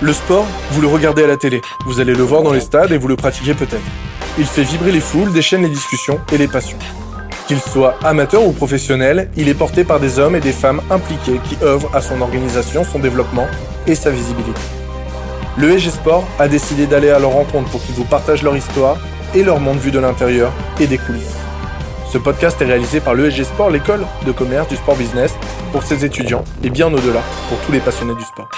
Le sport, vous le regardez à la télé, vous allez le voir dans les stades et vous le pratiquez peut-être. Il fait vibrer les foules, déchaîne les discussions et les passions. Qu'il soit amateur ou professionnel, il est porté par des hommes et des femmes impliqués qui œuvrent à son organisation, son développement et sa visibilité. Le EG Sport a décidé d'aller à leur rencontre pour qu'ils vous partagent leur histoire et leur monde vu de l'intérieur et des coulisses. Ce podcast est réalisé par l'ESG Sport, l'école de commerce du sport business, pour ses étudiants et bien au-delà, pour tous les passionnés du sport.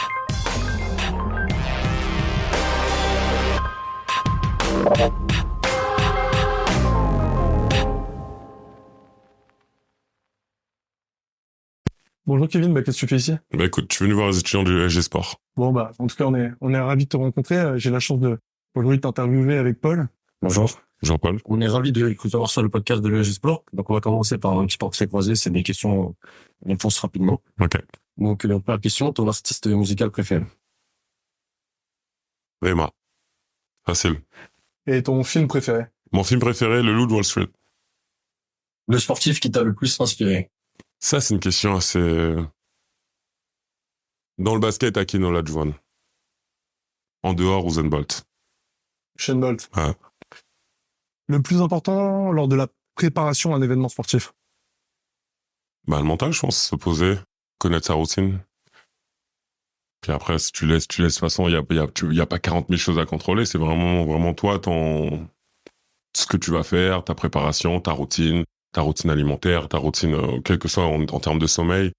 Bonjour Kevin, qu'est-ce que tu fais ici? Écoute, je suis venu voir les étudiants du SG Sport. Bon en tout cas on est ravis de te rencontrer. J'ai la chance de aujourd'hui t'interviewer avec Paul. Bonjour. Jean-Paul. On est ravis de vous avoir sur le podcast de l'ESG Sport. Donc, on va commencer par un petit portrait croisé. C'est des questions, réponses rapidement. Ok. Donc, la première question, ton artiste musical préféré? Rema. Facile. Et ton film préféré? Mon film préféré, Le Loup de Wall Street. Le sportif qui t'a le plus inspiré? Ça, c'est une question assez... Dans le basket, Hakeem Olajuwon. En dehors, Usain Bolt. Usain Bolt. Ouais. Le plus important lors de la préparation à un événement sportif? Le mental, je pense, se poser, connaître sa routine. Puis après, si tu laisses, de toute façon, il y a pas 40 000 choses à contrôler. C'est vraiment toi, ce que tu vas faire, ta préparation, ta routine alimentaire, ta routine, quel que soit en termes de sommeil.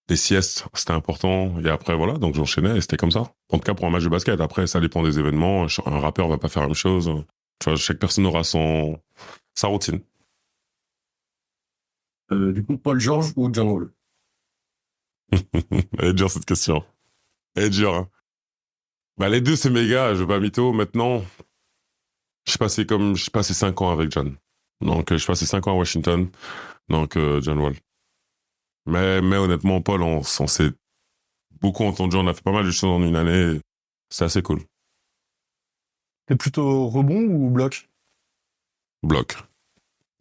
Les siestes, c'était important. Et après, voilà, donc j'enchaînais et c'était comme ça. En tout cas, pour un match de basket. Après, ça dépend des événements. Un rappeur va pas faire la même chose. Tu vois, chaque personne aura sa routine. Du coup, Paul George ou John Wall? Elle est dure, cette question. Elle est dure, hein. Les deux, c'est méga, je veux pas mytho. Maintenant, j'ai passé 5 ans avec John. Donc, j'ai passé 5 ans à Washington. Donc, John Wall. Mais honnêtement, Paul, on s'est beaucoup entendu. On a fait pas mal de choses en une année. C'est assez cool. T'es plutôt rebond ou bloc? Bloc.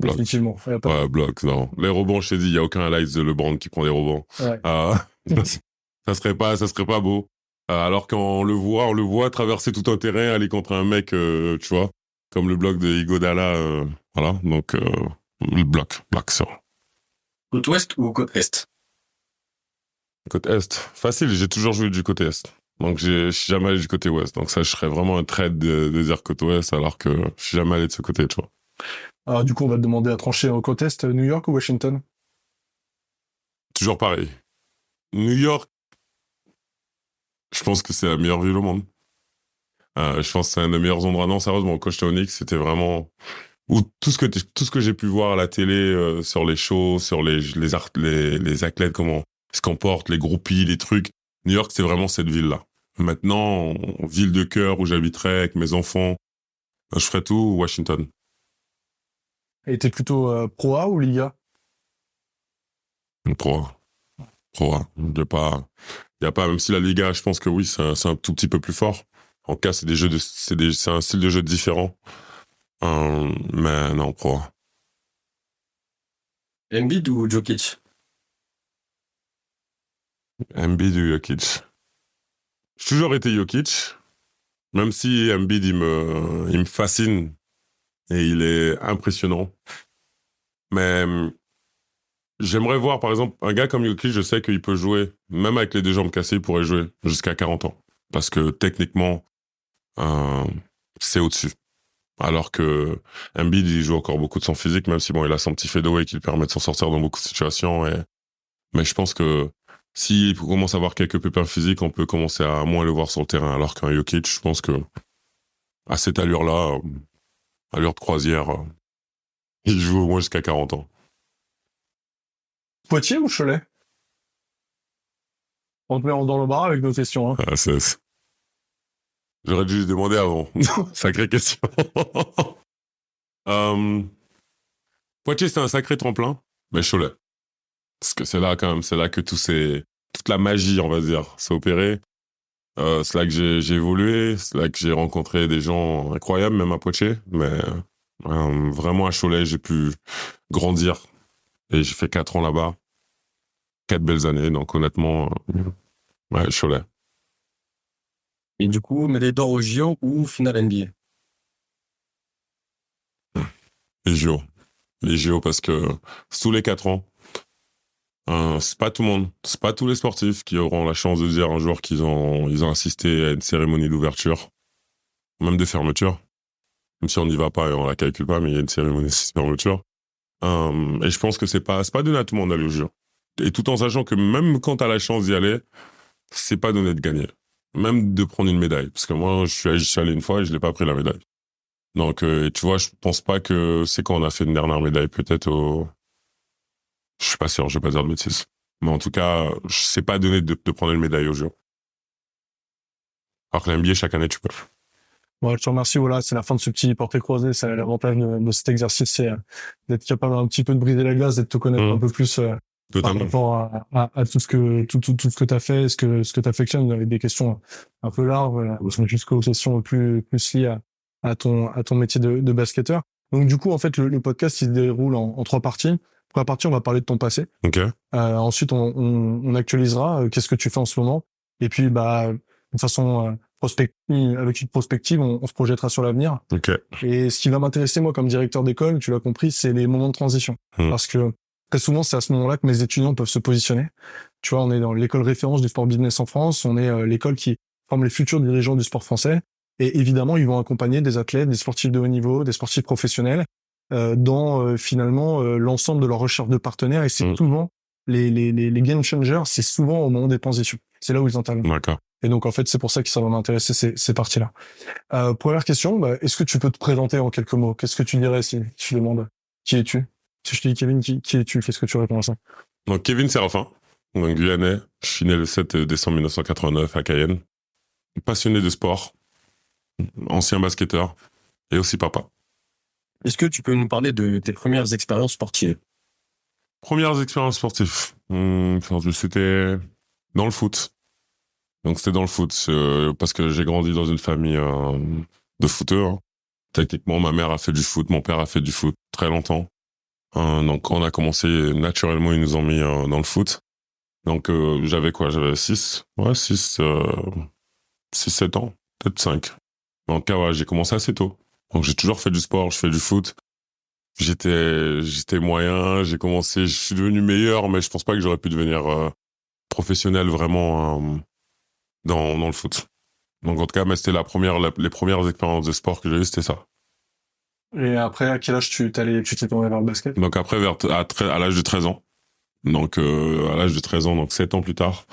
Effectivement. Ouais, bloc, non. Les rebonds, je t'ai dit, il y a aucun highlight de LeBron qui prend des rebonds. Ouais. Ça serait pas beau. Alors qu'on le voit traverser tout un terrain, aller contre un mec, tu vois, comme le bloc de Iguodala, voilà. Donc, le bloc, ça. Côte ouest ou côte est? Côte est, facile. J'ai toujours joué du côté est. Donc, je suis jamais allé du côté ouest. Donc ça, je serais vraiment un trade de dire côte ouest, alors que je suis jamais allé de ce côté, tu vois. Alors du coup, on va te demander à trancher en côte est, New York ou Washington? Toujours pareil. New York, je pense que c'est la meilleure ville au monde. Je pense que c'est un des meilleurs endroits. Non, sérieusement, quand j'étais au Knicks, c'était vraiment où tout ce que j'ai pu voir à la télé, sur les shows, sur les athlètes, comment ils se comportent, les groupies, les trucs. New York, c'est vraiment cette ville-là. Maintenant, ville de cœur où j'habiterais avec mes enfants, je ferais tout Washington. Et t'es plutôt Pro A ou Liga? Pro A. Il y a pas, même si la Liga, je pense que oui, c'est un tout petit peu plus fort. En tout cas, c'est un style de jeu différent. Mais non, Pro A. Embiid ou Jokic? Embiid ou Jokic. J'ai toujours été Jokic, même si Embiid, il me fascine et il est impressionnant. Mais j'aimerais voir, par exemple, un gars comme Jokic, je sais qu'il peut jouer, même avec les deux jambes cassées, il pourrait jouer jusqu'à 40 ans. Parce que techniquement, c'est au-dessus. Alors que Embiid, il joue encore beaucoup de son physique, même si bon, il a son petit fadeaway qui lui permet de s'en sortir dans beaucoup de situations. Mais je pense que s'il commence à avoir quelques pépins physiques, on peut commencer à moins le voir sur le terrain. Alors qu'un Jokic, je pense que à cette allure-là, allure de croisière, il joue au moins jusqu'à 40 ans. Poitiers ou Cholet? On te met dans le bar avec nos questions. Hein. J'aurais dû lui demander avant. Sacrée question. Poitiers, c'est un sacré tremplin, mais Cholet. Parce que c'est là, quand même, c'est là que toute la magie, on va dire, s'est opérée. C'est là que j'ai évolué, c'est là que j'ai rencontré des gens incroyables, même à Poitiers. Mais vraiment à Cholet, j'ai pu grandir. Et j'ai fait 4 ans là-bas. 4 belles années, donc honnêtement, ouais, Cholet. Et du coup, médaille d'or au JO ou finale NBA? Les JO. Les JO parce que tous les 4 ans, c'est pas tout le monde, c'est pas tous les sportifs qui auront la chance de dire un jour ils ont assisté à une cérémonie d'ouverture, même de fermeture. Même si on n'y va pas et on la calcule pas, mais il y a une cérémonie de fermeture. Et je pense que c'est pas donné à tout le monde d'aller aux JO. Et tout en sachant que même quand t'as la chance d'y aller, c'est pas donné de gagner. Même de prendre une médaille. Parce que moi, j'y suis allé une fois et je l'ai pas pris la médaille. Donc, tu vois, je pense pas que c'est quand on a fait une dernière médaille, peut-être je suis pas sûr, je vais pas dire de bêtises. Mais en tout cas, c'est pas donné de prendre une médaille aux JO. Alors que l'NBA, chaque année, tu peux. Bon, je te remercie. Voilà, c'est la fin de ce petit portrait croisé. C'est l'avantage de cet exercice, c'est d'être capable un petit peu de briser la glace et de te connaître un peu plus par Totalement. rapport à tout ce que tout ce que t'as fait, ce que t'affectionnes, avec des questions un peu larges, jusqu'aux questions plus liées à ton métier de basketteur. Donc du coup, en fait, le podcast il se déroule en 3 parties. Première partie, on va parler de ton passé. Ok. Ensuite, on actualisera qu'est-ce que tu fais en ce moment. Et puis, de façon prospective, avec une prospective, on se projettera sur l'avenir. Ok. Et ce qui va m'intéresser, moi, comme directeur d'école, tu l'as compris, c'est les moments de transition. Parce que très souvent, c'est à ce moment-là que mes étudiants peuvent se positionner. Tu vois, on est dans l'école référence du sport business en France. On est l'école qui forme les futurs dirigeants du sport français. Et évidemment, ils vont accompagner des athlètes, des sportifs de haut niveau, des sportifs professionnels dans finalement l'ensemble de leur recherche de partenaires. Et c'est souvent les game changers, c'est souvent au moment des transitions. C'est là où ils interviennent. D'accord. Et donc, en fait, c'est pour ça que ça va m'intéresser ces parties-là. Première question, est-ce que tu peux te présenter en quelques mots? Qu'est-ce que tu dirais si je demande qui es-tu? Si je te dis Kevin, qui es-tu? Qu'est-ce que tu réponds à ça? Donc, Kevin Séraphin, donc Guyanais. Je suis né le 7 décembre 1989 à Cayenne. Passionné de sport, ancien basketteur et aussi papa. Est-ce que tu peux nous parler de tes premières expériences sportives? Premières expériences sportives. C'était dans le foot. Donc c'était dans le foot parce que j'ai grandi dans une famille de footeurs. Hein. Techniquement, ma mère a fait du foot, mon père a fait du foot très longtemps. Donc quand on a commencé, naturellement, ils nous ont mis dans le foot. Donc j'avais quoi? J'avais 6, 7 ans, peut-être 5. En tout cas, ouais, j'ai commencé assez tôt. Donc j'ai toujours fait du sport, je fais du foot. J'étais moyen, je suis devenu meilleur, mais je pense pas que j'aurais pu devenir professionnel vraiment dans le foot. Donc en tout cas, mais c'était les premières expériences de sport que j'ai eues, c'était ça. Et après, à quel âge tu t'es tourné vers le basket? Donc après, à l'âge de 13 ans. Donc à l'âge de 13 ans, donc 7 ans plus tard,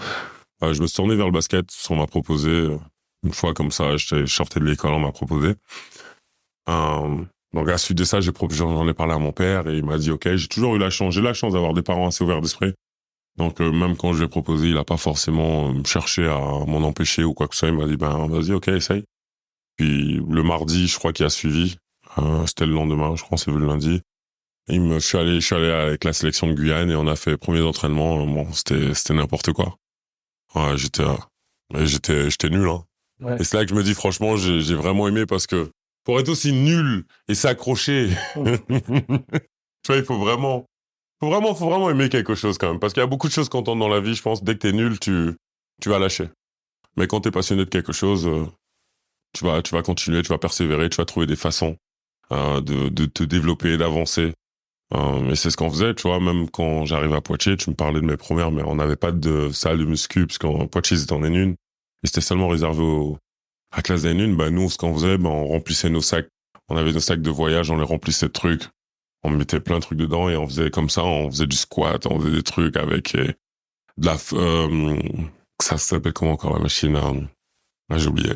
je me suis tourné vers le basket. On m'a proposé, une fois comme ça, je sortais de l'école, on m'a proposé. Donc à la suite de ça, j'en ai parlé à mon père et il m'a dit ok, j'ai la chance d'avoir des parents assez ouverts d'esprit. Donc même quand je lui ai proposé, il a pas forcément cherché à m'en empêcher ou quoi que ce soit. Il m'a dit ben vas-y, ok, essaye. Puis le mardi, je crois qu'il a suivi. C'était le lendemain, je crois, c'est vu le lundi. Je suis allé avec la sélection de Guyane et on a fait premier entraînement. Bon, c'était n'importe quoi. Ouais, j'étais nul, hein. Ouais. Et c'est là que je me dis franchement, j'ai vraiment aimé parce que pour être aussi nul et s'accrocher, tu vois, faut vraiment aimer quelque chose quand même. Parce qu'il y a beaucoup de choses qu'on tente dans la vie, je pense, dès que t'es nul, tu vas lâcher. Mais quand t'es passionné de quelque chose, tu vas continuer, tu vas persévérer, tu vas trouver des façons de te développer, d'avancer. Et c'est ce qu'on faisait, tu vois, même quand j'arrivais à Poitiers, tu me parlais de mes premières, mais on n'avait pas de salle de muscu, parce qu'en Poitiers, c'était en N1. Et c'était seulement réservé à la classe d'N1. Bah, nous, ce qu'on faisait, on remplissait nos sacs. On avait nos sacs de voyage, on les remplissait de trucs. On mettait plein de trucs dedans et on faisait comme ça, on faisait du squat, on faisait des trucs avec de la... ça s'appelle comment encore la machine? J'ai oublié.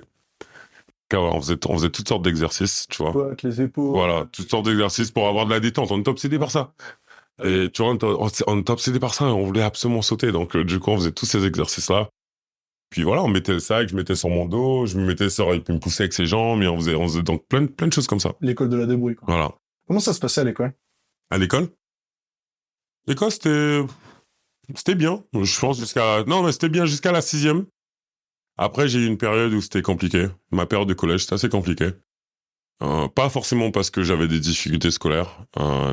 On faisait toutes sortes d'exercices, tu vois. Avec les épaules. Voilà, toutes sortes d'exercices pour avoir de la détente. On était obsédé par ça. Et tu vois, on était obsédé par ça et on voulait absolument sauter. Donc, du coup, on faisait tous ces exercices-là. Puis voilà, on mettait le sac, je mettais sur mon dos, il me poussait avec ses jambes, et on faisait donc plein de choses comme ça. L'école de la débrouille, quoi. Voilà. Comment ça se passait à l'école? À l'école? L'école, c'était bien. Je pense c'était bien jusqu'à la 6e. Après, j'ai eu une période où c'était compliqué. Ma période de collège, c'était assez compliqué. Pas forcément parce que j'avais des difficultés scolaires,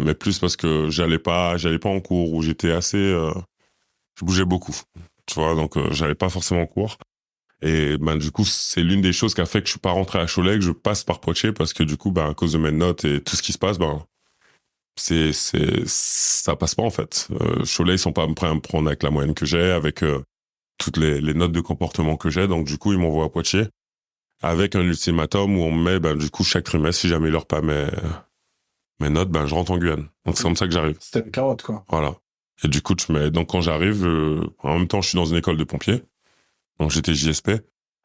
mais plus parce que j'allais pas en cours, où j'étais assez, je bougeais beaucoup. Tu vois, donc j'allais pas forcément en cours. Et ben du coup, c'est l'une des choses qui a fait que je suis pas rentré à Cholet, que je passe par Poitiers, parce que du coup, ben à cause de mes notes et tout ce qui se passe, ben ça passe pas en fait. Cholet, ils sont pas prêts à me prendre avec la moyenne que j'ai, avec toutes les notes de comportement que j'ai. Donc du coup, ils m'envoient à Poitiers avec un ultimatum où on me met, ben du coup, chaque trimestre, si j'améliore pas mes notes, ben je rentre en Guyane. Donc c'est comme ça que j'arrive. C'était une carotte, quoi. Voilà. Et du coup, donc quand j'arrive, en même temps, je suis dans une école de pompiers. Donc j'étais JSP.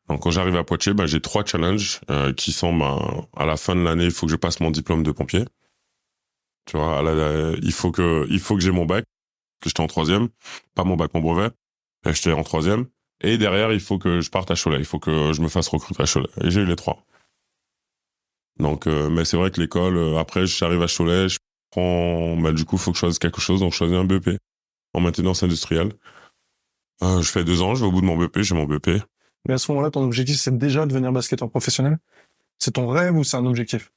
Donc quand j'arrive à Poitiers, ben j'ai 3 challenges qui sont, ben à la fin de l'année, il faut que je passe mon diplôme de pompier. Tu vois, il faut que j'ai mon bac, que j'étais en 3e, pas mon bac, mon brevet. Et j'étais en 3e. Et derrière, il faut que je parte à Cholet. Il faut que je me fasse recruter à Cholet. Et j'ai eu les 3. Donc, mais c'est vrai que l'école, après, j'arrive à Cholet, je prends, bah, du coup, il faut que je choisisse quelque chose. Donc, je choisis un BEP en maintenance industrielle. Je fais 2 ans, je vais au bout de mon BEP, j'ai mon BEP. Mais à ce moment-là, ton objectif, c'est déjà de devenir basketteur professionnel? C'est ton rêve ou c'est un objectif?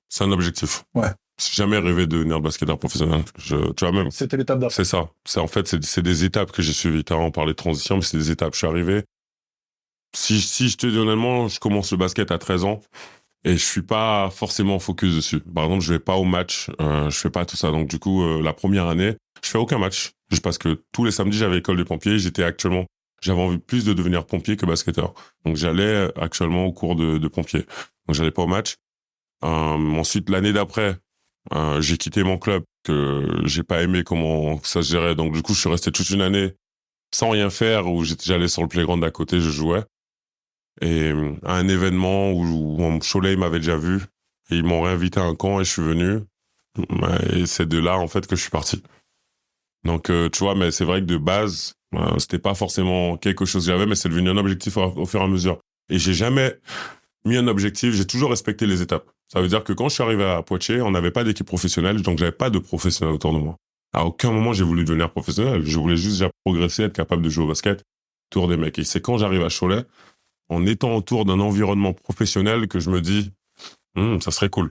C'est un objectif. Ouais. J'ai jamais rêvé de devenir basketteur professionnel. Tu vois, même. C'était l'étape d'après. C'est ça. En fait, c'est des étapes que j'ai suivies. On parlait de transition, mais c'est des étapes. Je suis arrivé. Si je te dis honnêtement, je commence le basket à 13 ans et je suis pas forcément focus dessus. Par exemple, je vais pas au match, je fais pas tout ça. Donc du coup, la première année, je fais aucun match. Juste parce que tous les samedis, j'avais école de pompiers. J'avais envie plus de devenir pompier que basketteur. Donc j'allais actuellement au cours de pompier. Donc j'allais pas au match. Ensuite, l'année d'après, j'ai quitté mon club que j'ai pas aimé comment ça se gérait. Donc du coup, je suis resté toute une année sans rien faire où j'allais sur le playground d'à côté, je jouais. Et à un événement où Cholet m'avait déjà vu et ils m'ont réinvité à un camp et je suis venu. Et c'est de là en fait que je suis parti. Donc tu vois, mais c'est vrai que de base, c'était pas forcément quelque chose que j'avais, mais c'est devenu un objectif au fur et à mesure. Et j'ai jamais mis un objectif, j'ai toujours respecté les étapes. Ça veut dire que quand je suis arrivé à Poitiers, on n'avait pas d'équipe professionnelle, donc j'avais pas de professionnel autour de moi. À aucun moment j'ai voulu devenir professionnel. Je voulais juste déjà progresser, être capable de jouer au basket, tour des mecs. Et c'est quand j'arrive à Cholet, en étant autour d'un environnement professionnel, que je me dis, ça serait cool.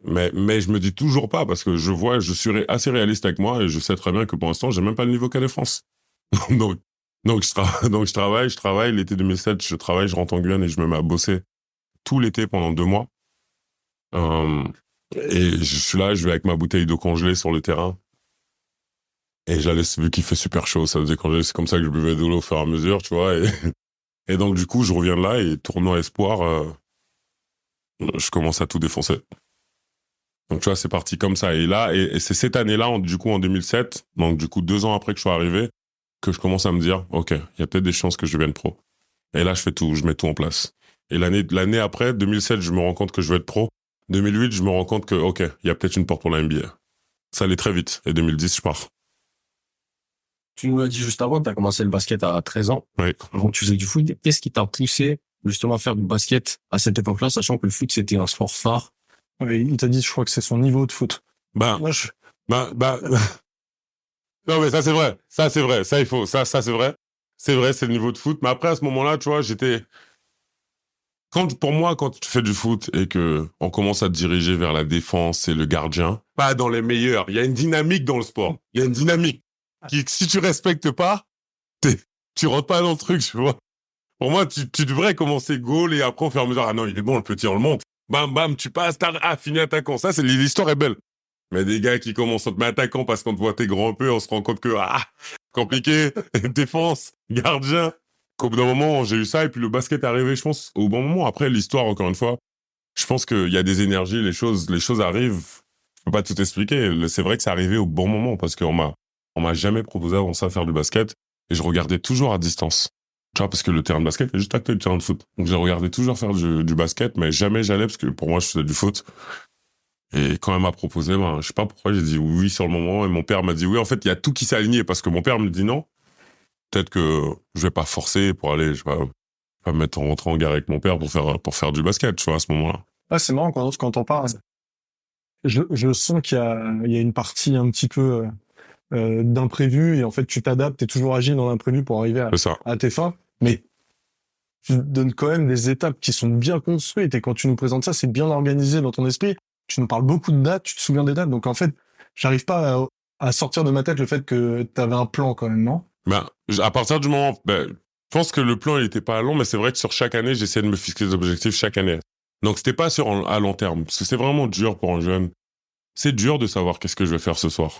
Mais je me dis toujours pas, parce que je suis assez réaliste avec moi et je sais très bien que pour l'instant, j'ai même pas le niveau Cadet France. donc je travaille. L'été 2007, je travaille, je rentre en Guyane et je me mets à bosser tout l'été pendant 2 mois. Et je suis là, je vais avec ma bouteille d'eau congelée sur le terrain. Et vu qu'il fait super chaud, ça faisait congeler. C'est comme ça que je buvais de l'eau au fur et à mesure, tu vois. Et donc, du coup, je reviens de là et tournoi espoir, je commence à tout défoncer. Donc, tu vois, c'est parti comme ça. Et là, et c'est cette année-là, du coup, en 2007, donc du coup, 2 ans après que je suis arrivé, que je commence à me dire, OK, il y a peut-être des chances que je devienne pro. Et là, je mets tout en place. Et l'année après, 2007, je me rends compte que je veux être pro. 2008, je me rends compte que, OK, il y a peut-être une porte pour la NBA. Ça allait très vite. Et 2010, je pars. Tu nous l'as dit juste avant, tu as commencé le basket à 13 ans. Oui. Donc tu faisais du foot. Qu'est-ce qui t'a poussé justement à faire du basket à cette époque-là, sachant que le foot, c'était un sport phare? Oui, il t'a dit, je crois que c'est son niveau de foot. Bah, non, mais ça, c'est vrai. Ça, c'est vrai. Ça, c'est vrai. C'est vrai, c'est le niveau de foot. Mais après, à ce moment-là, tu vois, pour moi, quand tu fais du foot et que on commence à te diriger vers la défense et le gardien, pas dans les meilleurs. Il y a une dynamique dans le sport. Il y a une dynamique si tu respectes pas, tu rentres pas dans le truc, tu vois. Pour moi, tu devrais commencer goal et après, au fur et à mesure, ah non, il est bon, le petit, on le monte. Bam, bam, tu passes, fini attaquant. Ça, l'histoire est belle. Mais des gars qui commencent à te mettre attaquant parce qu'on te voit t'es grand un peu, on se rend compte que, compliqué, défense, gardien. Qu'au bout d'un moment, j'ai eu ça et puis le basket est arrivé, je pense, au bon moment. Après, l'histoire, encore une fois, je pense qu'il y a des énergies, les choses arrivent. Je peux pas tout expliquer. C'est vrai que c'est arrivé au bon moment parce qu'on m'a jamais proposé avant ça de faire du basket et je regardais toujours à distance. Tu vois, parce que le terrain de basket est juste à côté du terrain de foot. Donc j'ai regardé toujours faire du basket, mais jamais j'allais parce que pour moi, je faisais du foot. Et quand elle m'a proposé, je sais pas pourquoi, j'ai dit oui sur le moment et mon père m'a dit oui. En fait, il y a tout qui s'est aligné parce que mon père me dit non. Peut-être que je vais pas forcer pour aller, je vais pas me mettre en rentrant en guerre avec mon père pour faire du basket, tu vois, à ce moment-là. Ah, c'est marrant quand on parle. Je sens qu'il y a une partie un petit peu d'imprévu et en fait tu t'adaptes et toujours agis dans l'imprévu pour arriver à tes fins. Mais tu donnes quand même des étapes qui sont bien construites et quand tu nous présentes ça, c'est bien organisé dans ton esprit. Tu nous parles beaucoup de dates, tu te souviens des dates. Donc en fait, j'arrive pas à sortir de ma tête le fait que t'avais un plan quand même, non? À partir du moment, pense que le plan, il était pas long, mais c'est vrai que sur chaque année, j'essayais de me fixer des objectifs chaque année. Donc, c'était pas à long terme. Parce que c'est vraiment dur pour un jeune. C'est dur de savoir qu'est-ce que je vais faire ce soir.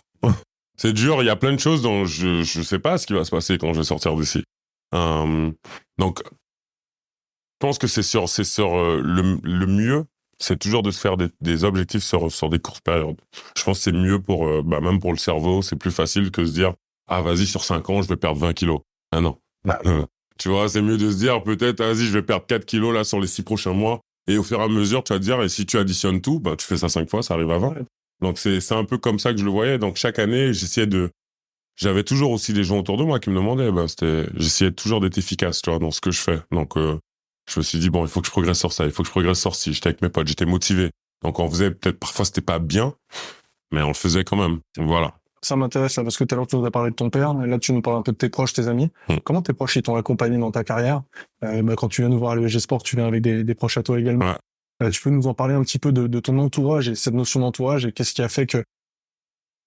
C'est dur. Il y a plein de choses dont je sais pas ce qui va se passer quand je vais sortir d'ici. Donc, je pense que c'est sur le mieux, c'est toujours de se faire des objectifs sur des courtes périodes. Je pense que c'est mieux pour, même pour le cerveau, c'est plus facile que se dire, ah, vas-y, sur 5 ans, je vais perdre 20 kilos. Ah non. Tu vois, c'est mieux de se dire, peut-être, vas-y, je vais perdre 4 kilos, là, sur les 6 prochains mois. Et au fur et à mesure, tu vas te dire, et si tu additionnes tout, tu fais ça 5 fois, ça arrive à 20. Ouais. Donc, c'est un peu comme ça que je le voyais. Donc, chaque année, j'avais toujours aussi des gens autour de moi qui me demandaient, j'essayais toujours d'être efficace, tu vois, dans ce que je fais. Donc, je me suis dit, bon, il faut que je progresse sur ça, il faut que je progresse sur ci. J'étais avec mes potes, j'étais motivé. Donc, on faisait, peut-être, parfois, c'était pas bien, mais on le faisait quand même. Voilà. Ça m'intéresse, là, parce que tout à l'heure, tu nous as parlé de ton père. Et là, tu nous parles un peu de tes proches, tes amis. Comment tes proches, ils t'ont accompagné dans ta carrière? Quand tu viens nous voir à l'ESG Sport, tu viens avec des proches à toi également. Ouais. Tu peux nous en parler un petit peu de ton entourage et cette notion d'entourage et qu'est-ce qui a fait que,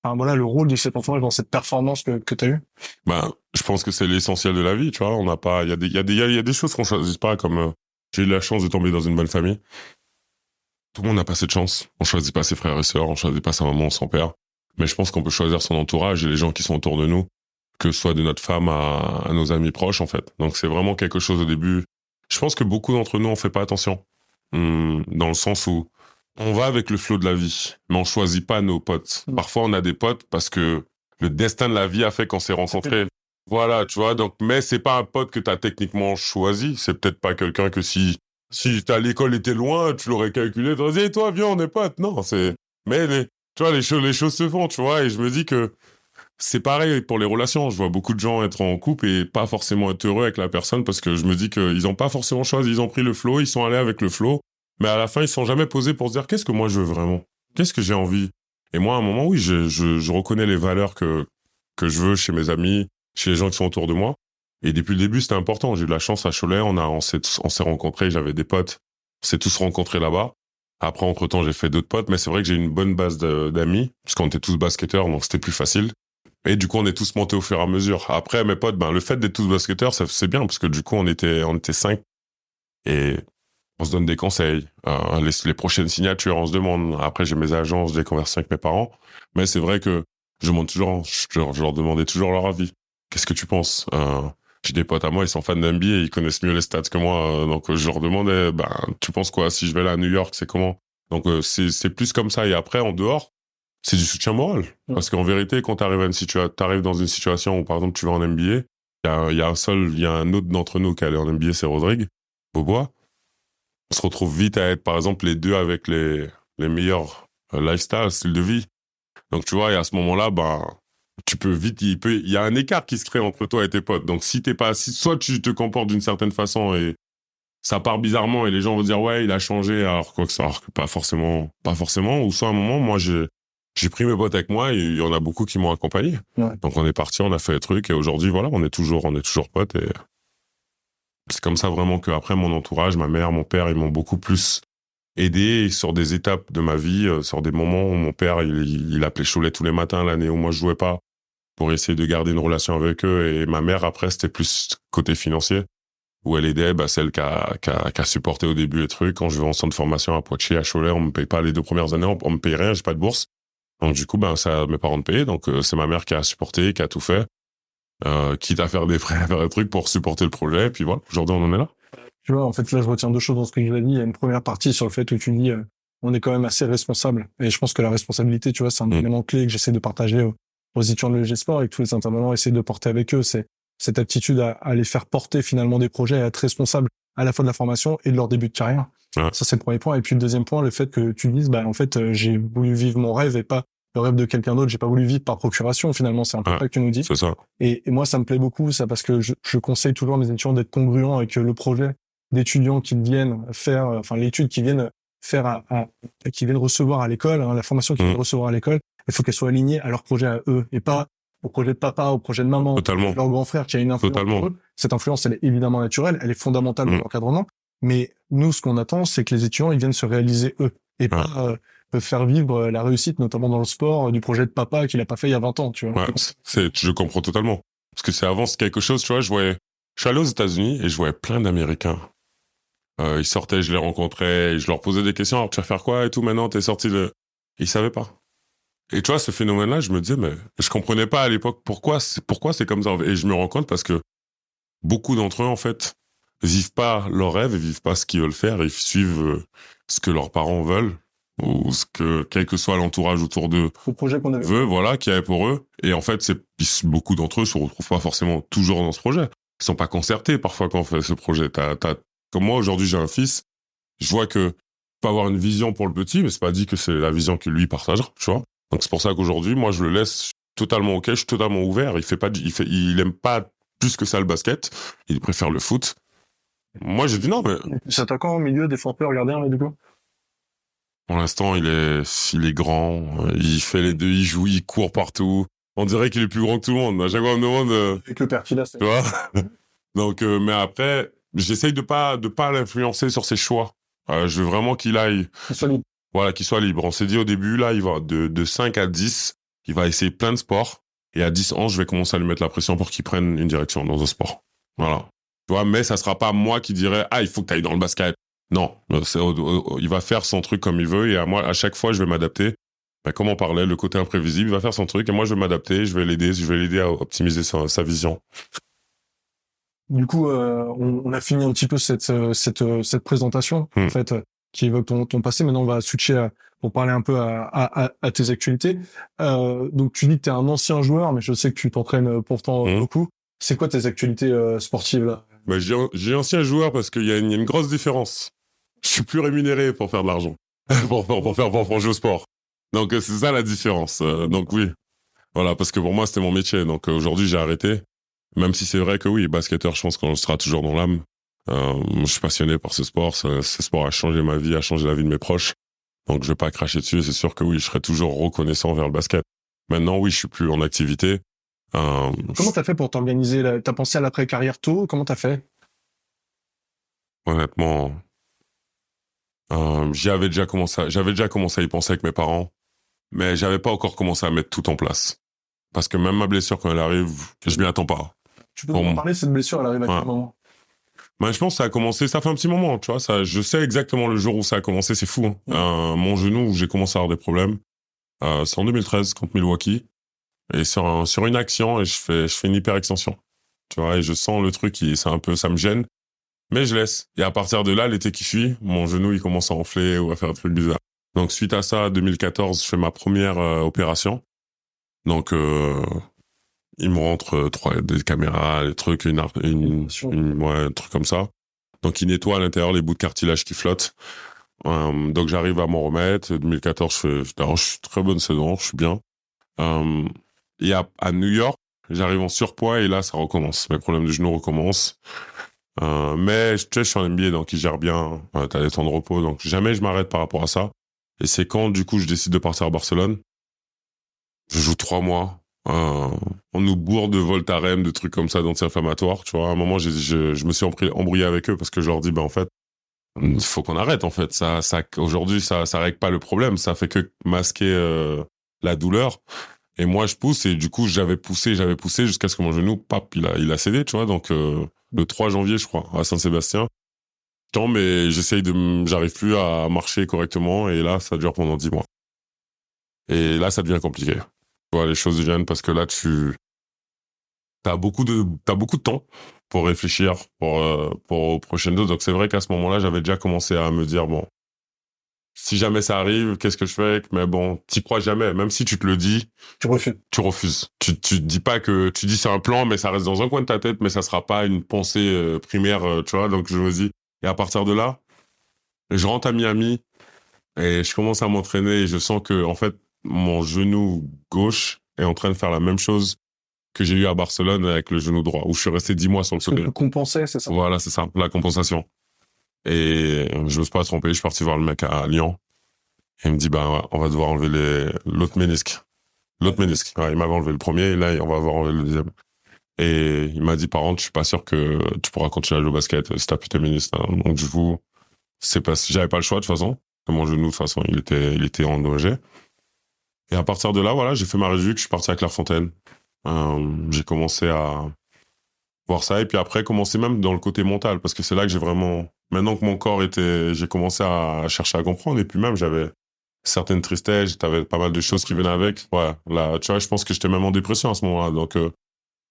le rôle de cet entourage dans cette performance que tu as eue? Je pense que c'est l'essentiel de la vie, tu vois. On n'a pas, il y a des choses qu'on choisit pas, comme, j'ai eu la chance de tomber dans une bonne famille. Tout le monde n'a pas cette chance. On choisit pas ses frères et sœurs, on choisit pas sa maman ou son père. Mais je pense qu'on peut choisir son entourage et les gens qui sont autour de nous, que ce soit de notre femme à nos amis proches, en fait. Donc, c'est vraiment quelque chose au début. Je pense que beaucoup d'entre nous, on fait pas attention. Dans le sens où on va avec le flot de la vie, mais on choisit pas nos potes. Parfois, on a des potes parce que le destin de la vie a fait qu'on s'est rencontrés. Voilà, tu vois. Donc, mais c'est pas un pote que t'as techniquement choisi. C'est peut-être pas quelqu'un que si à l'école était loin, tu l'aurais calculé. Tu aurais dit, toi, viens, on est potes. Non, tu vois, les choses se font, tu vois. Et je me dis que c'est pareil pour les relations. Je vois beaucoup de gens être en couple et pas forcément être heureux avec la personne parce que je me dis qu'ils ont pas forcément choisi. Ils ont pris le flow, ils sont allés avec le flow. Mais à la fin, ils se sont jamais posés pour se dire qu'est-ce que moi je veux vraiment? Qu'est-ce que j'ai envie? Et moi, à un moment, oui, je reconnais les valeurs que je veux chez mes amis, chez les gens qui sont autour de moi. Et depuis le début, c'était important. J'ai eu de la chance à Cholet. On s'est rencontrés. J'avais des potes. On s'est tous rencontrés là-bas. Après, entre-temps, j'ai fait d'autres potes. Mais c'est vrai que j'ai une bonne base d'amis parce qu'on était tous basketteurs, donc c'était plus facile. Et du coup, on est tous montés au fur et à mesure. Après, mes potes, le fait d'être tous basketteurs, c'est bien parce que du coup, on était 5 et on se donne des conseils. Les prochaines signatures, on se demande. Après, j'ai mes agences, j'ai des conversations avec mes parents. Mais c'est vrai que je leur demandais toujours leur avis. Qu'est-ce que tu penses? J'ai des potes à moi, ils sont fans d'NBA et ils connaissent mieux les stats que moi. Donc, je leur demandais, tu penses quoi? Si je vais là à New York, c'est comment? Donc, c'est plus comme ça. Et après, en dehors, c'est du soutien moral. Parce qu'en vérité, quand t'arrives dans une situation où, par exemple, tu vas en NBA, il y a un autre d'entre nous qui est allé en NBA, c'est Rodrigue Beaubois. On se retrouve vite à être, par exemple, les deux avec les meilleurs lifestyle, style de vie. Donc, tu vois, et à ce moment-là, tu peux vite, il y a un écart qui se crée entre toi et tes potes. Donc, si soit tu te comportes d'une certaine façon et ça part bizarrement et les gens vont dire, ouais, il a changé, alors que pas forcément, ou soit à un moment, moi, j'ai pris mes potes avec moi et il y en a beaucoup qui m'ont accompagné. Ouais. Donc, on est parti, on a fait les trucs et aujourd'hui, voilà, on est toujours potes et c'est comme ça vraiment qu'après mon entourage, ma mère, mon père, ils m'ont beaucoup plus aidé sur des étapes de ma vie, sur des moments où mon père, il appelait Cholet tous les matins l'année où moi je jouais pas pour essayer de garder une relation avec eux. Et ma mère, après, c'était plus côté financier où elle aidait, celle qui a supporté au début les trucs. Quand je vais en centre de formation à Poitiers, à Cholet, on me paye pas les 2 premières années, on me paye rien, j'ai pas de bourse. Donc du coup, ça mes parents me payaient. Donc c'est ma mère qui a supporté, qui a tout fait. Quitte à faire des frais, à faire des trucs pour supporter le projet. Et puis voilà, aujourd'hui, on en est là. Tu vois, en fait, là, je retiens 2 choses dans ce que tu as dit. Il y a une première partie sur le fait où tu dis, on est quand même assez responsable. Et je pense que la responsabilité, tu vois, c'est un élément clé que j'essaie de partager aux étudiants de l'ESG Sport et que tous les intervenants essaient de porter avec eux. C'est cette aptitude à les faire porter finalement des projets, à être responsable à la fois de la formation et de leur début de carrière. Ouais. Ça, c'est le premier point. Et puis le deuxième point, le fait que tu dises, en fait, j'ai voulu vivre mon rêve et pas le rêve de quelqu'un d'autre. J'ai pas voulu vivre par procuration, finalement. C'est un peu ça que tu nous dis. C'est ça. Et moi, ça me plaît beaucoup, ça, parce que je conseille toujours à mes étudiants d'être congruents avec le projet d'étudiants qui viennent faire, l'étude qu'ils viennent faire qu'ils viennent recevoir à l'école, la formation qu'ils viennent recevoir à l'école. Il faut qu'elle soit alignée à leur projet à eux et pas au projet de papa, au projet de maman, Totalement. Leur grand frère qui a une influence. Totalement. Cette influence, elle est évidemment naturelle, elle est fondamentale dans l'encadrement. Mais nous, ce qu'on attend, c'est que les étudiants, ils viennent se réaliser eux et pas faire vivre la réussite, notamment dans le sport, du projet de papa qu'il a pas fait il y a 20 ans, tu vois. Ouais, je comprends totalement. Parce que c'est avant, c'est quelque chose, tu vois, je voyais Je suis allé aux États-Unis et je voyais plein d'Américains. Ils sortaient, je les rencontrais, et je leur posais des questions. Alors, tu vas faire quoi et tout? Maintenant, t'es sorti de... Ils savaient pas. Et tu vois, ce phénomène-là, je me disais, mais je comprenais pas à l'époque pourquoi c'est comme ça. Et je me rends compte parce que beaucoup d'entre eux, en fait, vivent pas leurs rêves, ils vivent pas ce qu'ils veulent faire, ils suivent ce que leurs parents veulent ou ce que, quel que soit l'entourage autour d'eux Au projet qu'on avait. veut, voilà, qu'il y avait pour eux. Et en fait, beaucoup d'entre eux se retrouvent pas forcément toujours dans ce projet. Ils sont pas concertés parfois quand on fait ce projet. Comme moi, aujourd'hui, j'ai un fils, je vois que peut avoir une vision pour le petit, mais c'est pas dit que c'est la vision que lui partagera, tu vois. Donc c'est pour ça qu'aujourd'hui, moi, je le laisse totalement ok, je suis totalement ouvert. Il aime pas plus que ça le basket. Il préfère le foot. Moi, j'ai dit non, mais C'est attaquant au milieu, défenseur, gardien, mais du coup. pour l'instant, il est grand, il fait les deux, il joue, il court partout. On dirait qu'il est plus grand que tout le monde. À chaque fois, on me demande, Avec le père qu'il a, c'est... tu vois. Donc, mais après, j'essaye de pas l'influencer sur ses choix. Je veux vraiment qu'il aille, solide. voilà, qu'il soit libre. On s'est dit au début, là, il va de 5 à 10, il va essayer plein de sports. Et à 10 ans, je vais commencer à lui mettre la pression pour qu'il prenne une direction dans un sport. Voilà. Tu vois, mais ça sera pas moi qui dirais, ah, il faut que tu ailles dans le basket. Non, il va faire son truc comme il veut et à chaque fois, je vais m'adapter. Ben, comme on parlait, le côté imprévisible, il va faire son truc et moi, je vais m'adapter, je vais l'aider à optimiser sa vision. Du coup, on a fini un petit peu cette présentation, en fait, qui évoque ton passé. Maintenant, on va switcher pour parler un peu à tes actualités. Donc, tu dis que tu es un ancien joueur, mais je sais que tu t'entraînes pourtant beaucoup. C'est quoi tes actualités sportives, là? Ben, j'ai ancien joueur parce qu'il y a une grosse différence. Je suis plus rémunéré pour faire de l'argent, pour jouer au sport. Donc, c'est ça la différence. Donc, oui. Voilà, parce que pour moi, c'était mon métier. Donc, aujourd'hui, j'ai arrêté. Même si c'est vrai que oui, basketteur, je pense qu'on sera toujours dans l'âme. Je suis passionné par ce sport. Ce sport a changé ma vie, a changé la vie de mes proches. Donc, je vais pas cracher dessus. C'est sûr que oui, je serai toujours reconnaissant vers le basket. Maintenant, oui, je suis plus en activité. Comment t'as fait pour t'organiser? T'as pensé à l'après-carrière tôt? Comment t'as fait? Honnêtement, j'avais déjà commencé à y penser avec mes parents, mais j'avais pas encore commencé à mettre tout en place. Parce que même ma blessure, quand elle arrive, je m'y attends pas. Tu peux nous en parler, cette blessure, elle arrive à quel moment? Ben, je pense que ça a commencé, ça fait un petit moment, tu vois, je sais exactement le jour où ça a commencé, c'est fou. Mon genou, où j'ai commencé à avoir des problèmes, c'est en 2013 contre Milwaukee. Et sur une action, et je fais une hyperextension. Tu vois, et je sens le truc ça me gêne. Mais je laisse. Et à partir de là, l'été qui suit, mon genou, il commence à enfler ou à faire un truc bizarre. Donc, suite à ça, 2014, je fais ma première opération. Donc, il me rentre des caméras, des trucs, un truc comme ça. Donc, il nettoie à l'intérieur les bouts de cartilage qui flottent. Donc, j'arrive à m'en remettre. 2014, je suis très bonne saison, je suis bien. Et à New York, j'arrive en surpoids et là, ça recommence. Mes problèmes de genoux recommencent. Mais tu sais, je suis en NBA, donc il gère bien. T'as des temps de repos, donc jamais je m'arrête par rapport à ça. Et c'est quand, du coup, je décide de partir à Barcelone. Je joue 3 mois. On nous bourre de Voltaren, de trucs comme ça, d'anti-inflammatoires. Tu vois, à un moment, je me suis embrouillé avec eux parce que je leur dis, en fait, il faut qu'on arrête, en fait. Aujourd'hui, ça règle pas le problème. Ça fait que masquer la douleur. Et moi, je pousse et du coup, j'avais poussé jusqu'à ce que mon genou, il a cédé, tu vois. Donc, le 3 janvier, je crois, à Saint-Sébastien. Mais j'arrive plus à marcher correctement et là, ça dure pendant 10 mois. Et là, ça devient compliqué. Tu vois, les choses deviennent parce que là, t'as beaucoup de temps pour réfléchir pour aux prochaines doses. Donc, c'est vrai qu'à ce moment-là, j'avais déjà commencé à me dire, bon, si jamais ça arrive, qu'est-ce que je fais? Mais bon, t'y crois jamais. Même si tu te le dis. Tu refuses. Tu refuses. Tu dis pas que, tu dis c'est un plan, mais ça reste dans un coin de ta tête, mais ça sera pas une pensée primaire, tu vois. Donc, je me dis, et à partir de là, je rentre à Miami et je commence à m'entraîner et je sens que, en fait, mon genou gauche est en train de faire la même chose que j'ai eu à Barcelone avec le genou droit, où je suis resté 10 mois sur le côté. Tu compensais, c'est ça? Voilà, c'est ça, la compensation. Et je me suis pas trompé, je suis parti voir le mec à Lyon. Et il me dit, on va devoir enlever l'autre ménisque. L'autre ménisque. Ouais, il m'avait enlevé le premier et là, on va avoir enlevé le deuxième. Et il m'a dit, par contre, je suis pas sûr que tu pourras continuer à jouer au basket si t'as plus tes ménisques. Donc, du coup, j'avais pas le choix, de toute façon. Mon genou, de toute façon, il était endommagé. Et à partir de là, voilà, j'ai fait ma réduc, je suis parti à Clairefontaine. J'ai commencé à voir ça. Et puis après, commencer même dans le côté mental, parce que c'est là que j'ai vraiment, maintenant que mon corps j'ai commencé à chercher à comprendre. Et puis même, j'avais certaines tristesses, t'avais pas mal de choses qui venaient avec. Ouais, là, tu vois, je pense que j'étais même en dépression à ce moment-là. Donc,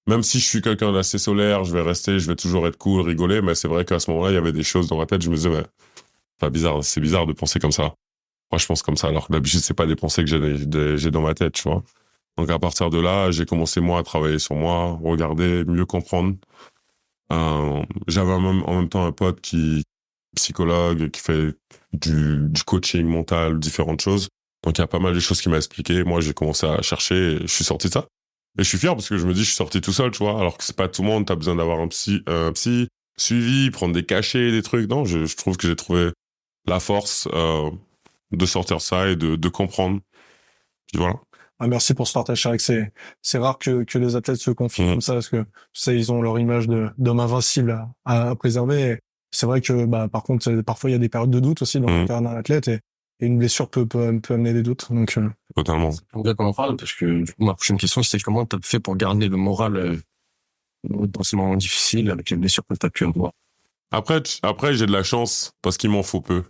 même si je suis quelqu'un d'assez solaire, je vais toujours être cool, rigoler, mais c'est vrai qu'à ce moment-là, il y avait des choses dans ma tête, je me disais, ouais, c'est bizarre de penser comme ça. Moi, je pense comme ça, alors que d'habitude, c'est pas des pensées que j'ai dans ma tête, tu vois. Donc, à partir de là, j'ai commencé, moi, à travailler sur moi, regarder, mieux comprendre. J'avais en même temps un pote psychologue, qui fait du coaching mental, différentes choses. Donc, il y a pas mal de choses qu'il m'a expliqué. Moi, j'ai commencé à chercher et je suis sorti de ça. Et je suis fier parce que je me dis, je suis sorti tout seul, tu vois. Alors que c'est pas tout le monde, t'as besoin d'avoir un psy, suivi, prendre des cachets, des trucs. Non, je trouve que j'ai trouvé la force, de sortir ça et de comprendre. Puis voilà. Ah, merci pour ce partage. C'est vrai que c'est rare que les athlètes se confient comme ça parce que ça, ils ont leur image d'homme invincible à préserver. Et c'est vrai que, bah, par contre, parfois, il y a des périodes de doute aussi dans la carrière d'un athlète et une blessure peut amener des doutes. Donc, totalement. On va qu'on en parle parce que du coup, ma prochaine question, c'est comment t'as fait pour garder le moral dans ces moments difficiles avec les blessures que t'as pu avoir? Après, j'ai de la chance parce qu'il m'en faut peu.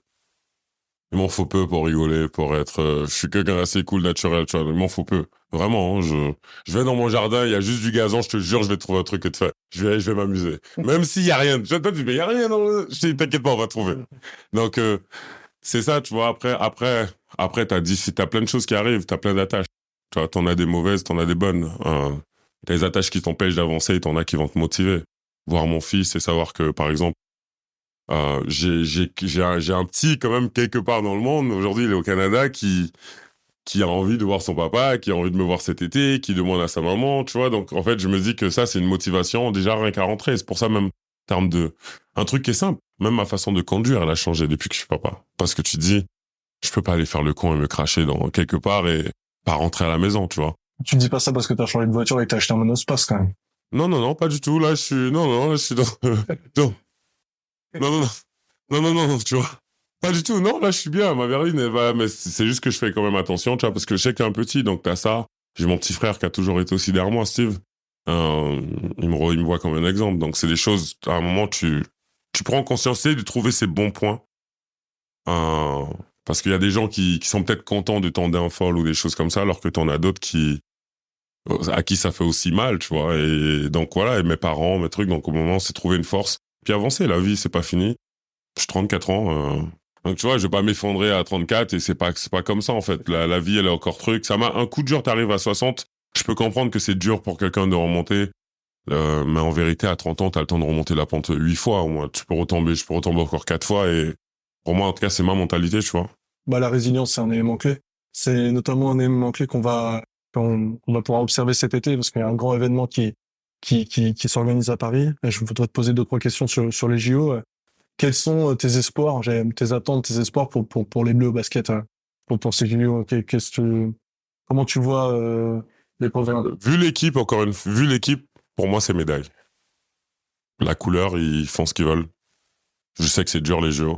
Il m'en faut peu pour rigoler, pour être... je suis quelqu'un d'assez cool, naturel, tu vois. Il m'en faut peu. Vraiment, hein, je vais dans mon jardin, il y a juste du gazon, je te jure, je vais trouver un truc et te faire. Je vais m'amuser. Même s'il y a rien. Tu vois, toi, tu dis, mais il y a rien, non? Je dis, t'inquiète pas, on va trouver. Donc, c'est ça, tu vois. Après, t'as plein de choses qui arrivent, t'as plein d'attaches. Tu vois, t'en as des mauvaises, t'en as des bonnes. T'as des attaches qui t'empêchent d'avancer, t'en as qui vont te motiver. Voir mon fils et savoir que, par exemple, j'ai un petit quand même quelque part dans le monde. Aujourd'hui, il est au Canada qui a envie de voir son papa, qui a envie de me voir cet été, qui demande à sa maman, tu vois. Donc, en fait, je me dis que ça, c'est une motivation déjà rien qu'à rentrer. C'est pour ça, même, en termes un truc qui est simple. Même ma façon de conduire, elle a changé depuis que je suis papa. Parce que tu dis, je peux pas aller faire le con et me cracher dans quelque part et pas rentrer à la maison, tu vois. tu dis pas ça parce que t'as changé de voiture et que t'as acheté un monospace quand même. Non, pas du tout. Là, je suis dans, non, non, tu vois. Pas du tout, non, là, je suis bien. Ma verline, elle va, mais c'est juste que je fais quand même attention, tu vois, parce que je sais qu'il est un petit, donc t'as ça. J'ai mon petit frère qui a toujours été aussi derrière moi, Steve. Il me voit comme un exemple. Donc, c'est des choses, à un moment, tu prends conscience de trouver ces bons points. Parce qu'il y a des gens qui sont peut-être contents de ton downfall ou des choses comme ça, alors que t'en as d'autres à qui ça fait aussi mal, tu vois. Et donc, voilà, et mes parents, mes trucs, donc au moment, c'est trouver une force. Puis avancer, la vie, c'est pas fini. J'ai 34 ans, donc tu vois, je vais pas m'effondrer à 34 et c'est pas comme ça en fait. La vie, elle est encore truc. Ça m'a un coup dur, t'arrives à 60. Je peux comprendre que c'est dur pour quelqu'un de remonter, mais en vérité, à 30 ans, t'as le temps de remonter la pente 8 fois au moins. Je peux retomber encore 4 fois et pour moi, en tout cas, c'est ma mentalité, tu vois. Bah, la résilience, c'est un élément clé. C'est notamment un élément clé qu'on va pouvoir observer cet été parce qu'il y a un grand événement qui s'organise à Paris. Et je voudrais te poser deux, trois questions sur les JO. Quels sont tes espoirs, tes attentes, tes espoirs pour les Bleus au basket, pour ces JO? Comment tu vois les programmes? Vu l'équipe, pour moi, c'est médaille. La couleur, ils font ce qu'ils veulent. Je sais que c'est dur les jeux.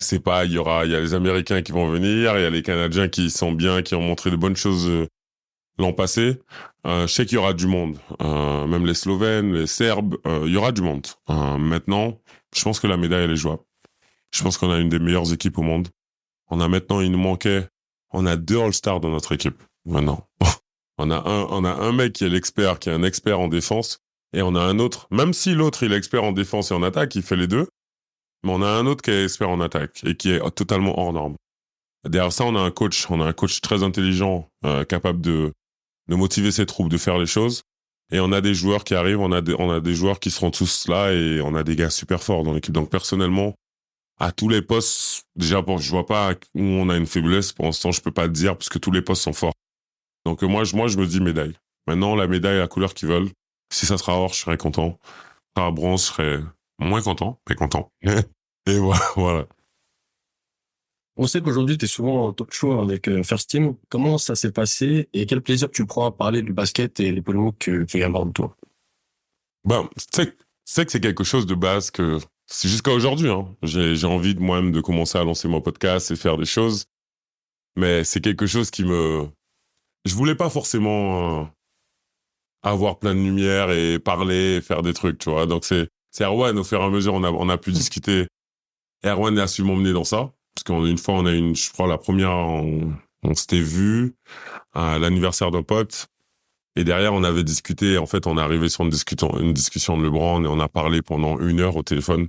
C'est pas, il y a les Américains qui vont venir, il y a les Canadiens qui sont bien, qui ont montré de bonnes choses l'an passé. Je sais qu'il y aura du monde. Même les Slovènes, les Serbes, il y aura du monde. Maintenant, je pense que la médaille, elle est jouable. Je pense qu'on a une des meilleures équipes au monde. On a 2 All-Stars dans notre équipe. Maintenant. On a un mec qui est l'expert, qui est un expert en défense, et on a un autre, même si l'autre, il est expert en défense et en attaque, il fait les deux, mais on a un autre qui est expert en attaque, et qui est totalement hors norme. Derrière ça, on a un coach très intelligent, capable de motiver ses troupes, de faire les choses. Et on a des joueurs qui arrivent, on a des joueurs qui seront tous là et on a des gars super forts dans l'équipe. Donc personnellement, à tous les postes, déjà, je vois pas où on a une faiblesse. Pour l'instant, je peux pas te dire parce que tous les postes sont forts. Donc moi, je me dis médaille. Maintenant, la médaille, la couleur qu'ils veulent. Si ça sera or, je serai content. Si ça sera bronze, je serai moins content, mais content. Et voilà. On sait qu'aujourd'hui, tu es souvent en talk show avec First Team. Comment ça s'est passé et quel plaisir tu prends à parler du basket et les polémiques qu'il y a autour de toi? Ben, tu sais que c'est quelque chose de base que c'est jusqu'à aujourd'hui. Hein. J'ai envie de moi-même de commencer à lancer mon podcast et faire des choses, mais c'est quelque chose je voulais pas forcément avoir plein de lumière et parler, et faire des trucs, tu vois. Donc c'est Erwan, au fur et à mesure, on a pu discuter. Erwan a su m'emmener dans ça. Parce qu'une fois, je crois, la première, on s'était vu à l'anniversaire d'un pote. Et derrière, on avait discuté. En fait, on est arrivé sur une discussion de LeBron et on a parlé pendant 1 heure au téléphone.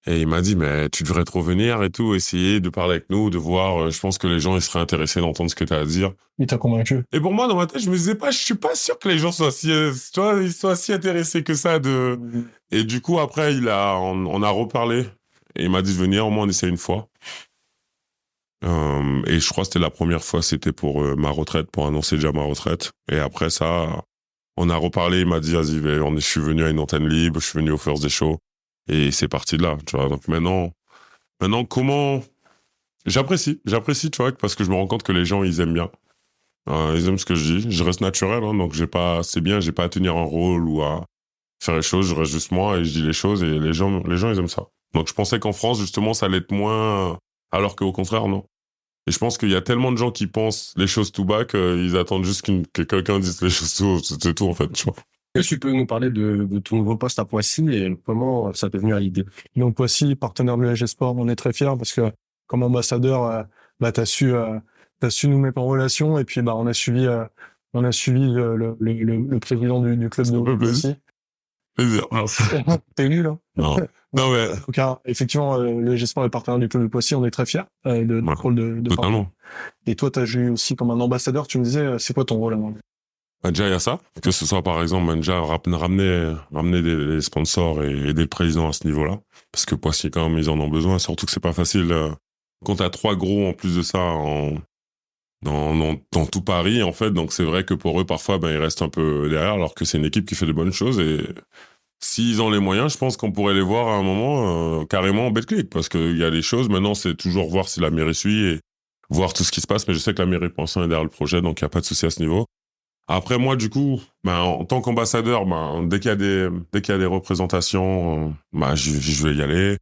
Et il m'a dit, mais tu devrais trop venir et tout, essayer de parler avec nous, de voir, je pense que les gens, ils seraient intéressés d'entendre ce que tu as à dire. Il t'a convaincu. Et pour moi, dans ma tête, je me disais pas, je suis pas sûr que les gens soient si, tu vois, ils soient si intéressés que ça de... Et du coup, après, on a reparlé. Et il m'a dit de venir, au moins on essaie une fois. Et je crois que c'était la première fois, c'était pour ma retraite, pour annoncer déjà ma retraite. Et après ça, on a reparlé, il m'a dit, vas-y, je suis venu à une antenne libre, je suis venu au First Day Show. Et c'est parti de là, tu vois. Donc maintenant, comment... J'apprécie, tu vois, parce que je me rends compte que les gens, ils aiment bien. Ils aiment ce que je dis. Je reste naturel, hein, donc c'est bien, j'ai pas à tenir un rôle ou à faire les choses, je reste juste moi et je dis les choses et les gens, ils aiment ça. Donc je pensais qu'en France, justement, ça allait être moins, alors qu'au contraire, non. Et je pense qu'il y a tellement de gens qui pensent les choses tout bas qu'ils attendent juste que quelqu'un dise les choses tout haut. C'est tout, en fait, tu vois. Est-ce que tu peux nous parler de ton nouveau poste à Poissy et comment ça t'est venu à l'idée? Donc Poissy, partenaire de l'ESG Sport, on est très fiers parce que comme ambassadeur, t'as su nous mettre en relation et puis on a suivi le président du club de Poissy. Plaisir. T'es élu là? Non. Non, mais... Donc effectivement, l'ESG Sport est partenaire du club de Poissy, on est très fiers de notre rôle de totalement. partenaire. Et toi, t'as joué aussi comme un ambassadeur. Tu me disais, c'est quoi ton rôle là? Déjà, il y a ça. Que ce soit, par exemple, déjà ramener des sponsors et aider le président à ce niveau-là. Parce que Poissy, quand même, ils en ont besoin. Surtout que c'est pas facile. Quand t'as 3 gros, en plus de ça, dans tout Paris, en fait. Donc, c'est vrai que pour eux, parfois, ils restent un peu derrière, alors que c'est une équipe qui fait de bonnes choses. Et s'ils ont les moyens, je pense qu'on pourrait les voir à un moment, carrément en Betclic. Parce qu'il y a des choses, maintenant, c'est toujours voir si la mairie suit et voir tout ce qui se passe. Mais je sais que la mairie pense derrière le projet, donc il n'y a pas de souci à ce niveau. Après moi, du coup, en tant qu'ambassadeur, dès qu'il y a des représentations, je vais y aller.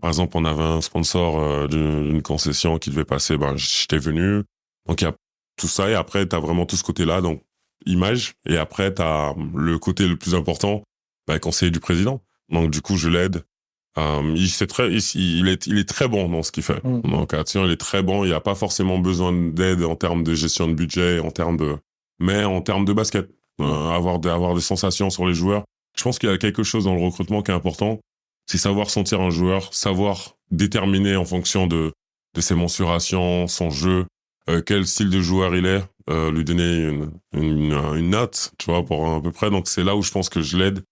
Par exemple, on avait un sponsor d'une concession qui devait passer, j'étais venu. Donc il y a tout ça et après t'as vraiment tout ce côté-là, donc image. Et après t'as le côté le plus important, conseiller du président. Donc du coup je l'aide. Il est très bon dans ce qu'il fait. Donc attention, il est très bon. Il n'y a pas forcément besoin d'aide en termes de gestion de budget, mais en termes de basket, avoir des sensations sur les joueurs. Je pense qu'il y a quelque chose dans le recrutement qui est important, c'est savoir sentir un joueur, savoir déterminer en fonction de ses mensurations, son jeu, quel style de joueur il est, lui donner une note, tu vois, pour à peu près. Donc c'est là où je pense que je l'aide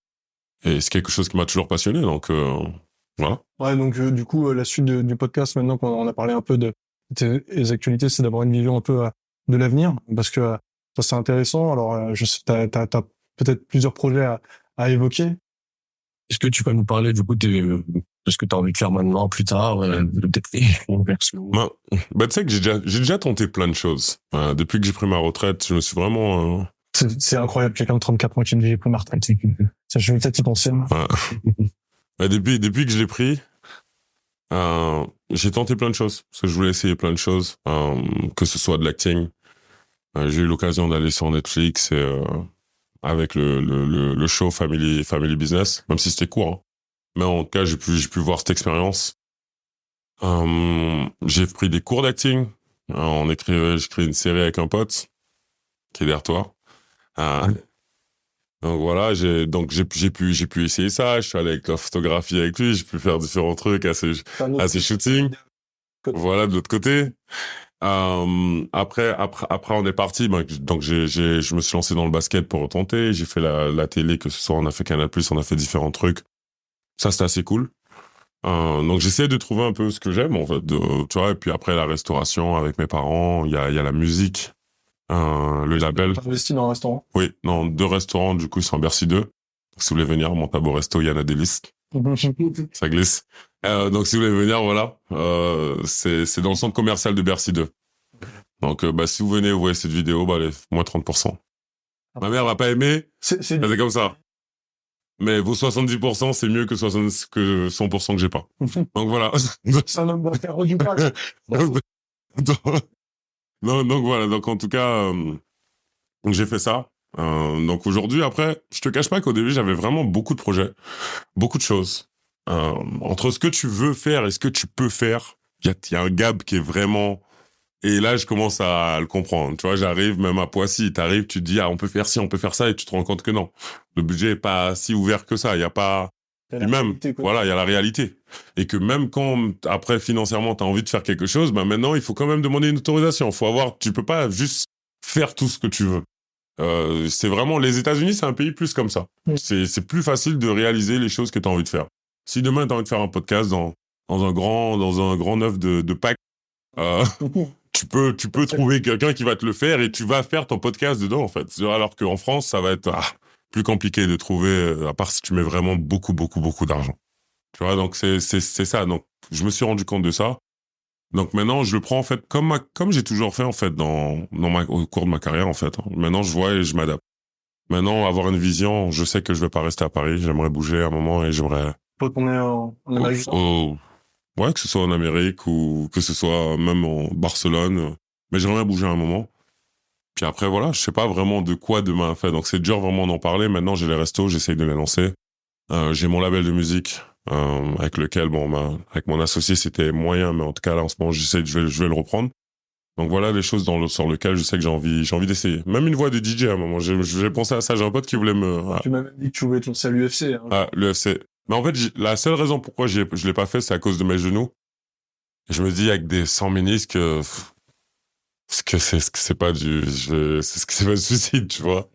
et c'est quelque chose qui m'a toujours passionné. Donc voilà. Ouais, donc du coup, la suite du podcast, maintenant qu'on a parlé un peu de tes actualités, c'est d'avoir une vision un peu de l'avenir, parce que ça c'est intéressant. Alors, je sais, t'as peut-être plusieurs projets à évoquer. Est-ce que tu peux nous parler du coup de ce que tu as envie de faire maintenant, plus tard, peut-être tu sais que j'ai déjà tenté plein de choses. Depuis que j'ai pris ma retraite, je me suis vraiment... C'est incroyable, quelqu'un de 34 ans qui me dit j'ai pris ma retraite. Ça, je vais peut-être y penser. Depuis que je l'ai pris, j'ai tenté plein de choses. Parce que je voulais essayer plein de choses, que ce soit de l'acting. J'ai eu l'occasion d'aller sur Netflix avec le show Family Business, même si c'était court. Hein. Mais en tout cas, j'ai pu voir cette expérience. J'ai pris des cours d'acting. J'ai créé une série avec un pote qui est derrière toi. Donc voilà, j'ai pu essayer ça. Je suis allé avec la photographie avec lui. J'ai pu faire différents trucs à ses shootings. Voilà, de l'autre côté. Après, on est parti. Donc je me suis lancé dans le basket pour tenter. J'ai fait la télé, que ce soit on a fait Canal+, on a fait différents trucs. Ça, c'était assez cool. Donc j'essaie de trouver un peu ce que j'aime, en fait. Tu vois, et puis après la restauration avec mes parents, il y a la musique, le label. T'as investi dans un restaurant? Oui, dans 2 restaurants, du coup, ils sont à Bercy 2. Donc si vous voulez venir, mon tableau resto, il y en a des listes. Ça glisse. Donc si vous voulez venir, voilà. C'est dans le centre commercial de Bercy 2. Donc si vous venez, vous voyez cette vidéo, allez, moins 30%. Ma mère va pas aimer, c'est comme ça. Mais vos 70%, c'est mieux que 100% que j'ai pas. Donc voilà. C'est un homme d'affaires redoutable. Donc voilà. Donc en tout cas, donc j'ai fait ça. Donc aujourd'hui, après, je te cache pas qu'au début, j'avais vraiment beaucoup de projets, beaucoup de choses. Entre ce que tu veux faire et ce que tu peux faire, il y a un gap qui est vraiment... Et là, je commence à le comprendre. Tu vois, j'arrive même à Poissy. T'arrives, tu te dis, on peut faire ci, on peut faire ça, et tu te rends compte que non. Le budget est pas si ouvert que ça. Il y a pas... Et même, voilà, il y a la réalité. Et que même quand, après, financièrement, t'as envie de faire quelque chose, maintenant, il faut quand même demander une autorisation. Tu peux pas juste faire tout ce que tu veux. C'est vraiment, les États-Unis, c'est un pays plus comme ça. C'est plus facile de réaliser les choses que t'as envie de faire. Si demain, t'as envie de faire un podcast dans un grand neuf de Pâques, tu peux trouver quelqu'un qui va te le faire et tu vas faire ton podcast dedans, en fait. Alors qu'en France, ça va être plus compliqué de trouver, à part si tu mets vraiment beaucoup d'argent. Tu vois, donc c'est ça. Donc, je me suis rendu compte de ça. Donc maintenant, je le prends, en fait, comme j'ai toujours fait, en fait, au cours de ma carrière, en fait. Maintenant, je vois et je m'adapte. Maintenant, avoir une vision, je sais que je vais pas rester à Paris. J'aimerais bouger à un moment et j'aimerais... Faut qu'on est en Amérique. Ouais, que ce soit en Amérique ou que ce soit même en Barcelone. Mais j'aimerais bouger à un moment. Puis après, voilà, je sais pas vraiment de quoi demain fait. Donc c'est dur vraiment d'en parler. Maintenant, j'ai les restos, j'essaye de les lancer. J'ai mon label de musique, avec lequel, avec mon associé, c'était moyen, mais en tout cas, là, en ce moment, je vais le reprendre. Donc voilà les choses sur lesquelles je sais que j'ai envie d'essayer. Même une voix de DJ à un moment. J'ai pensé à ça. J'ai un pote qui voulait me... Tu m'as même dit que tu voulais te lancer à l'UFC. Hein. L'UFC. Mais en fait, la seule raison pourquoi je l'ai pas fait, c'est à cause de mes genoux. Je me dis, avec des 100 ménisques, c'est ce que c'est pas du suicide, tu vois.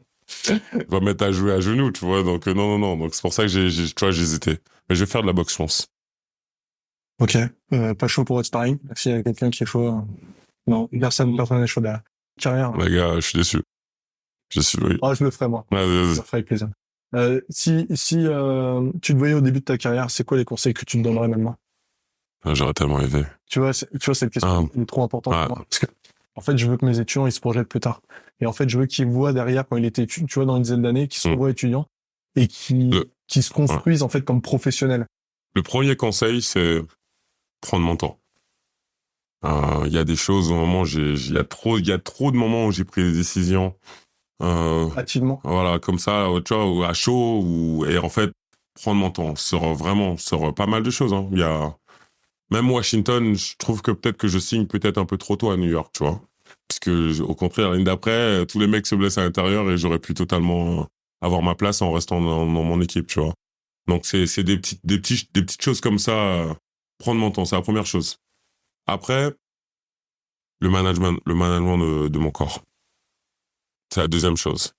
Je vais mettre à jouer à genoux, tu vois. Donc, non. Donc, c'est pour ça que j'ai hésité. Mais je vais faire de la boxe, je pense. Ok. Pas chaud pour votre sparring. S'il y a quelqu'un qui est chaud. Non, personne n'est chaud derrière. Carrière. Les gars, je suis déçu. Oui. Oh, je le ferai, moi. Ouais, je le ferai avec plaisir. Si tu te voyais au début de ta carrière, c'est quoi les conseils que tu me donnerais maintenant? J'aurais tellement aimé. Tu vois, cette question est trop importante pour moi. Parce que, en fait, je veux que mes étudiants, ils se projettent plus tard. Et en fait, je veux qu'ils voient derrière, quand il était étudiant, tu vois, dans une dizaine d'années, qu'ils se voient étudiants et qui se construisent, en fait, comme professionnels. Le premier conseil, c'est prendre mon temps. Il y a des choses au moment, il y a trop de moments où j'ai pris des décisions, activement. Voilà, comme ça, tu vois, à chaud, et en fait, prendre mon temps sur pas mal de choses, hein. Il y a, même Washington, je trouve que peut-être que je signe peut-être un peu trop tôt à New York, tu vois. Parce que, au contraire, l'année d'après, tous les mecs se blessent à l'intérieur et j'aurais pu totalement avoir ma place en restant dans mon équipe, tu vois. Donc, c'est des petites choses comme ça, prendre mon temps, c'est la première chose. Après, le management de mon corps. C'est la deuxième chose.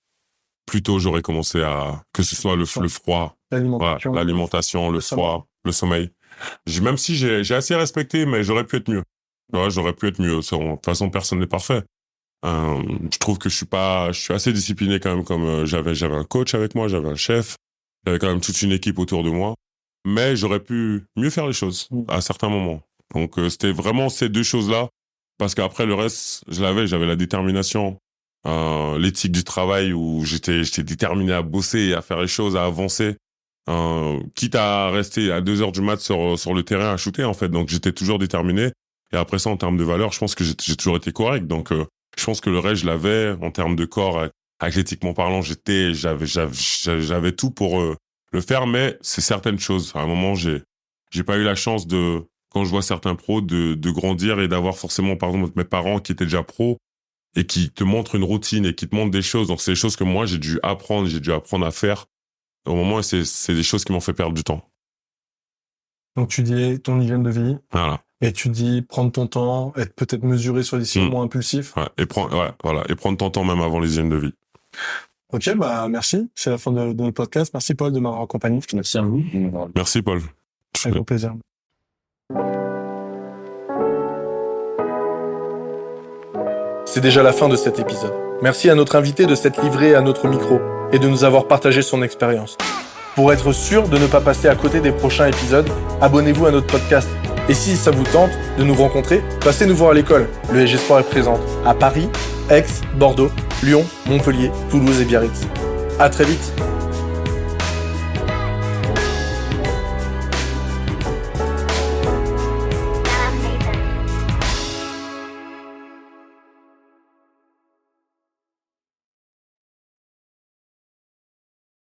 Plus tôt, j'aurais commencé que ce soit le froid, l'alimentation, le froid, le sommeil. Même si j'ai assez respecté, mais j'aurais pu être mieux. Ouais, j'aurais pu être mieux. De toute façon, personne n'est parfait. Je trouve que je suis assez discipliné quand même, comme j'avais un coach avec moi, j'avais un chef, j'avais quand même toute une équipe autour de moi. Mais j'aurais pu mieux faire les choses à certains moments. Donc, c'était vraiment ces deux choses-là. Parce qu'après, le reste, j'avais la détermination, l'éthique du travail où j'étais déterminé à bosser, à faire les choses, à avancer. Quitte à rester à 2 heures du mat sur le terrain à shooter, en fait. Donc, j'étais toujours déterminé. Et après ça, en termes de valeur, je pense que j'ai toujours été correct. Donc, je pense que le reste, je l'avais. En termes de corps, athlétiquement parlant, j'avais tout pour le faire. Mais c'est certaines choses. À un moment, j'ai pas eu la chance quand je vois certains pros, de grandir et d'avoir forcément, par exemple, mes parents qui étaient déjà pros et qui te montrent une routine et qui te montrent des choses. Donc, c'est des choses que moi, j'ai dû apprendre à faire. Au moment, c'est des choses qui m'ont fait perdre du temps. Donc, tu dis ton hygiène de vie. Voilà. Et tu dis prendre ton temps, être peut-être mesuré sur les décisions, moins impulsif. Ouais, et prendre ton temps même avant les hygiènes de vie. Ok, merci. C'est la fin de notre podcast. Merci, Paul, de m'avoir accompagné. Merci à vous. Merci, Paul. Avec grand plaisir. C'est déjà la fin de cet épisode. Merci à notre invité de s'être livré à notre micro et de nous avoir partagé son expérience. Pour être sûr de ne pas passer à côté des prochains épisodes, abonnez-vous à notre podcast. Et si ça vous tente de nous rencontrer, passez nous voir à l'école. Le SG Sport est présent à Paris, Aix, Bordeaux, Lyon, Montpellier, Toulouse et Biarritz. À très vite.